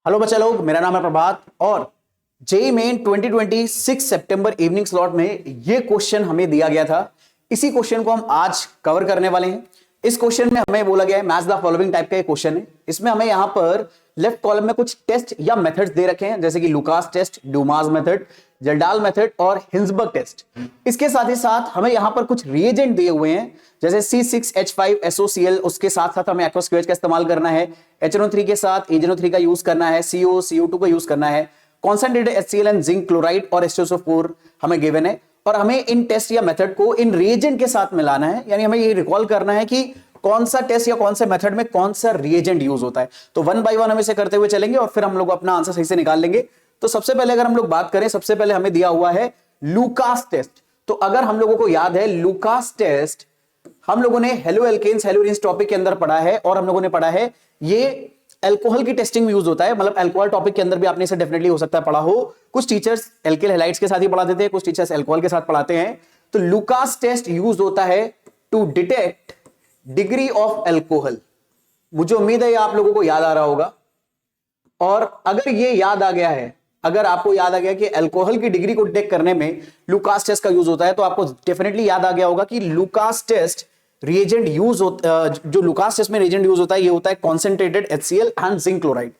Hello बच्चा लोग, मेरा नाम है प्रभात और जेईई मेन 2026 सितंबर इवनिंग स्लॉट में ये क्वेश्चन हमें दिया गया था। इसी क्वेश्चन को हम आज कवर करने वाले हैं। इस क्वेश्चन में हमें बोला गया है मैच द फॉलोइंग टाइप का एक क्वेश्चन है। इसमें हमें यहां पर लेफ्ट कॉलम में कुछ टेस्ट या मेथड्स दे रखे हैं, जैसे कि Lucas test, Dumas method, जल्डाल method और हिंसबर्ग टेस्ट। इसके साथ ही साथ हमें यहां पर कुछ रिएजेंट दिए हुए हैं, जैसे C6H5SOCl, उसके साथ साथ हमें एक्वस QH का इस्तेमाल करना है, HNO3 के साथ AgNO3 का यूज करना है, CO2 का यूज करना है, concentrated HCl and zinc chloride और H2SO4 हमें गिवन है। और हमें इन टेस्ट या मेथड को इन रिएजेंट के साथ मिलाना है, यानी हमें ये रिकॉल करना है कि कौन सा टेस्ट या कौन से मेथड में कौन सा रिएजेंट यूज होता है। तो वन बाय वन हम इसे करते हुए चलेंगे और फिर हम लोग अपना आंसर सही से निकाल लेंगे। तो सबसे पहले अगर हम लोग बात करें, सबसे पहले हमें दिया हुआ है लुकास टेस्ट। तो अगर हम लोगों को याद है लुकास टेस्ट, हम लोगों ने हेलो एल्केन्स हेलोरिन्स टॉपिक के अंदर पढ़ा है और हम लोगों ने पढ़ा है ये अल्कोहल की टेस्टिंग में यूज होता है। मतलब अल्कोहल टॉपिक के अंदर भी आपने इसे डेफिनेटली हो सकता है पढ़ा हो। कुछ टीचर्स एल्किल हैलाइड्स के साथ ही पढ़ा देते हैं, कुछ टीचर्स अल्कोहल के साथ पढ़ाते हैं। तो लुकास टेस्ट यूज होता है to detect degree of alcohol. मुझे उम्मीद है ये आप लोगों को याद आ रहा होगा। और अगर ये याद आ गया है, अगर आपको याद आ गया कि अल्कोहल की डिग्री को डिटेक्ट करने में लुकास टेस्ट का यूज होता है, तो आपको डेफिनेटली याद आ गया होगा कि लुकास टेस्ट रिएजेंट यूज होता, जो लुकास टेस्ट में रिएजेंट यूज होता है, ये होता है concentrated HCl and zinc chloride.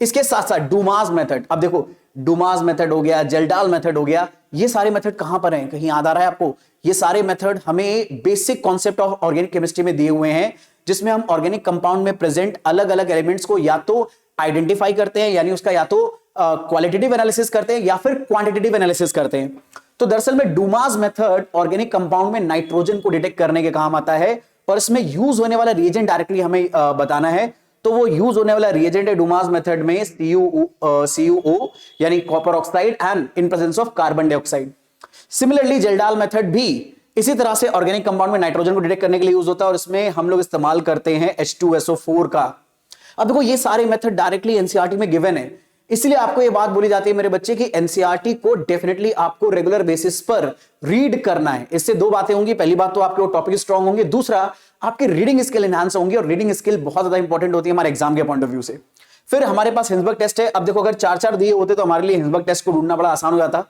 इसके साथ साथ डूमास मेथड, अब देखो डूमास मेथड हो गया, जल्डाल मेथड हो गया, ये सारे मेथड कहां पर हैं, कहीं याद आ रहा है आपको? ये सारे मेथड हमें basic concept of organic chemistry में दिए हुए हैं, जिसमें हम ऑर्गेनिक कंपाउंड में प्रेजेंट अलग अलग एलिमेंट्स को या तो आइडेंटिफाई करते हैं, यानी उसका या तो क्वालिटेटिव एनालिसिस करते हैं या फिर क्वांटिटेटिव एनालिसिस करते हैं। तो दरअसल में डूमास मेथड ऑर्गेनिक कंपाउंड में नाइट्रोजन को डिटेक्ट करने के काम आता है और इसमें यूज होने वाला रिएजेंट डायरेक्टली हमें बताना है। तो वो यूज होने वाला रिएजेंट है डूमास मेथड में CuO यानी copper oxide and in presence of carbon dioxide. Similarly Kjeldahl method भी इसी तरह से ऑर्गेनिक कंपाउंड में नाइट्रोजन को डिटेक्ट करने के लिए यूज होता है और इसमें हम लोग इस्तेमाल करते हैं H2SO4 का। अब देखो ये सारे मेथड डायरेक्टली एनसीईआरटी में गिवन है, इसलिए आपको ये बात बोली जाती है मेरे बच्चे की एनसीईआरटी को डेफिनेटली आपको रेगुलर बेसिस पर रीड करना है। इससे दो बातें होंगी, पहली बात तो आपके टॉपिक स्ट्रांग होंगे, दूसरा आपकी रीडिंग स्किल एनहांस होंगी और रीडिंग स्किल बहुत ज्यादा इंपॉर्टेंट होती है हमारे एग्जाम के पॉइंट ऑफ व्यू से। फिर हमारे पास हिंसबर्ग टेस्ट है। अब देखो अगर 4-4 दिए होते तो हमारे लिए हिंसबर्ग टेस्ट को ढूंढना बड़ा आसान हो जाता,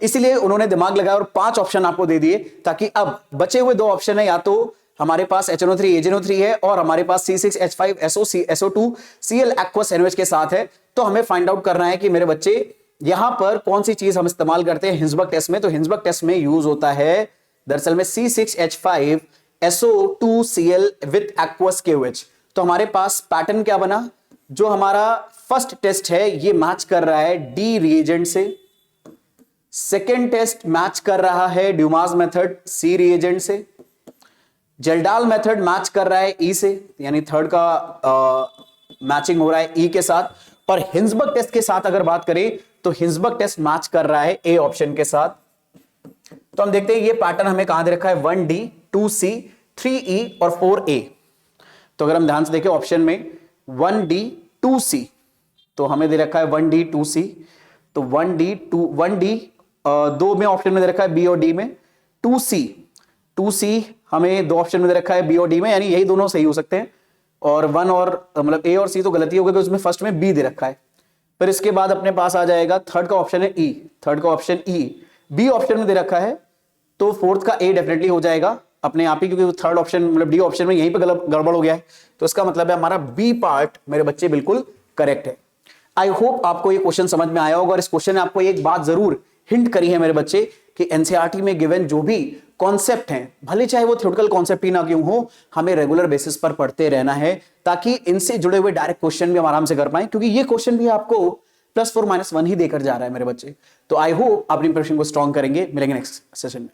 इसलिए उन्होंने दिमाग लगाया और 5 ऑप्शन आपको दे दिए, ताकि अब बचे हुए 2 ऑप्शन है, या तो हमारे पास HNO3 AgNO3 है और हमारे पास C6H5SO2Cl एक्वस NaOH के साथ है। तो हमें फाइंड आउट करना है कि मेरे बच्चे यहां पर कौन सी चीज हम इस्तेमाल करते हैं हिंसबर्ग टेस्ट में। तो हिंसबर्ग टेस्ट में यूज होता है दरअसल में C6H5SO2Cl विथ एक्वस KOH। तो हमारे पास पैटर्न क्या बना, जो हमारा फर्स्ट टेस्ट है ये मैच कर रहा है D रिएजेंट से, सेकेंड टेस्ट मैच कर रहा है ड्यूमास मेथड C रिएजेंट से, जल्डाल मेथड मैच कर रहा है E से, यानी थर्ड का मैचिंग हो रहा है E के साथ, और हिंसबर्ग टेस्ट के साथ अगर बात करें तो हिंसबर्ग टेस्ट मैच कर रहा है A ऑप्शन के साथ। तो हम देखते हैं ये पैटर्न हमें कहां दे रखा है, 1D 2C 3E और 4A। तो अगर हम ध्यान से देखें ऑप्शन में 1D 2C, तो हमें दे रखा है 1D 2C। तो 1D 2 में ऑप्शन में दे रखा है B और D में, 2C हमें 2 ऑप्शन में दे रखा है B और D में, यानी यही दोनों सही हो सकते हैं। और 1 और मतलब A और C तो गलती हो गई, उसमें फर्स्ट में B दे रखा है। फिर इसके बाद अपने पास आ जाएगा थर्ड का ऑप्शन है E, थर्ड का ऑप्शन E, B ऑप्शन में दे रखा है, तो फोर्थ का A डेफिनेटली हो जाएगा अपने आप ही, क्योंकि थर्ड ऑप्शन मतलब D ऑप्शन में यहीं पे गड़बड़ हो गया है। तो इसका मतलब है हमारा B पार्ट मेरे बच्चे बिल्कुल करेक्ट है। आई होप आपको ये क्वेश्चन समझ में आया होगा और इस क्वेश्चन ने आपको एक बात जरूर हिंट करी है मेरे बच्चे कि एनसीईआरटी में गिवन जो भी कॉन्सेप्ट हैं, भले चाहे वो थ्योरेटिकल कॉन्सेप्ट ही ना क्यों हो, हमें रेगुलर बेसिस पर पढ़ते रहना है, ताकि इनसे जुड़े हुए डायरेक्ट क्वेश्चन भी हम आराम से कर पाए, क्योंकि ये क्वेश्चन भी आपको +4 -1 ही देकर जा रहा है मेरे बच्चे। तो आई होप आप प्रिपरेशन को स्ट्रॉन्ग करेंगे। मिलेंगे नेक्स्ट सेशन में।